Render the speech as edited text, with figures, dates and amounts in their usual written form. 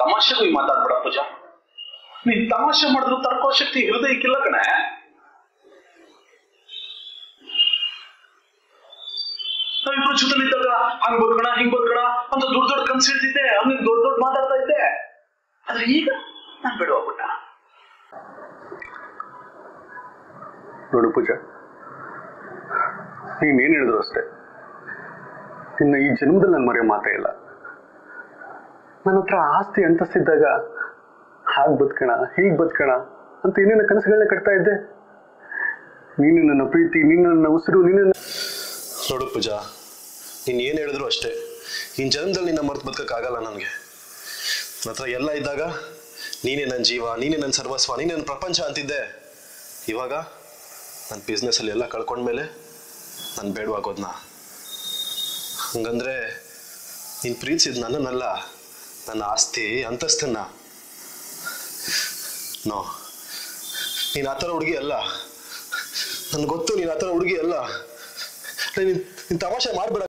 ತಮಾಷೆಗೂ ಮಾತಾಡ್ಬೇಡ ಪೂಜಾ. ನೀನ್ ತಮಾಷೆ ಮಾಡಿದ್ರು ತರ್ಕೋ ಶಕ್ತಿ ಹೃದಯಕ್ಕಿಲ್ಲ ಕಣೆ. ನಾವಿಬ್ರು ಜೊತೆಲಿದ್ದಾಗ ಹಂಗ್ ಬದುಕೋಣ ಹಿಂಗ್ ಬದುಕೋಣ ಅಂತ ದೊಡ್ಡ ದೊಡ್ಡ ಕನ್ಸು ಹೇಳ್ತಿದ್ದೆ, ಹಂಗ ದೊಡ್ಡ ದೊಡ್ಡ ಮಾತಾಡ್ತಾ ಇದ್ದೆ. ಆದ್ರೆ ಈಗ ನಾನ್ ಬಿಡುವಾಗ್ಬಿಟ್ಟ. ನೋಡು ಪೂಜಾ, ನೀನೇನು ಹೇಳಿದ್ರು ಅಷ್ಟೇ, ನಿನ್ನ ಈ ಜನ್ಮದಲ್ಲಿ ನಾನು ಮರೆಯೋ ಮಾತೇ ಇಲ್ಲ. ನನ್ನ ಹತ್ರ ಆಸ್ತಿ ಅಂತಸ್ತಿದ್ದಾಗ ಹಾಗೆ ಬದುಕೋಣ ಹೀಗೆ ಬದುಕೋಣ ಅಂತ ಏನೇನು ಕನಸುಗಳನ್ನ ಕಟ್ತಾ ಇದ್ದೆ. ನೀನು ನನ್ನ ಪ್ರೀತಿ, ನೀನು ನನ್ನ ಉಸಿರು, ನೀನು. ನೋಡು ಪೂಜಾ, ನೀನು ಏನು ಹೇಳಿದ್ರು ಅಷ್ಟೇ, ಈ ಜನ್ಮದಲ್ಲಿ ನಿನ್ನ ಮರೆತು ಬದುಕೋಕ್ಕಾಗಲ್ಲ ನನಗೆ. ನನ್ನ ಹತ್ರ ಎಲ್ಲ ಇದ್ದಾಗ ನೀನೇ ನನ್ನ ಜೀವ, ನೀನೇ ನನ್ನ ಸರ್ವಸ್ವ, ನೀನೇ ನನ್ನ ಪ್ರಪಂಚ ಅಂತಿದ್ದೆ. ಇವಾಗ ನನ್ನ ಬಿಸ್ನೆಸ್ಸಲ್ಲಿ ಎಲ್ಲ ಕಳ್ಕೊಂಡ್ಮೇಲೆ ನಾನು ಬೇಡವಾಗೋದ್ನ. ಹಂಗಂದ್ರೆ ನೀನು ಪ್ರೀತಿಸಿದ ನನ್ನನ್ನಲ್ಲ, ನನ್ನ ಆಸ್ತಿ ಅಂತಸ್ತನ್ನ. ನೋ, ನೀನು ಆ ಥರ ಹುಡುಗಿ ಅಲ್ಲ, ನನ್ಗೆ ಗೊತ್ತು ನೀನು ಆ ಥರ ಹುಡುಗಿ ಅಲ್ಲ. ನೀನು ತಮಾಷೆ ಮಾಡಬೇಡ.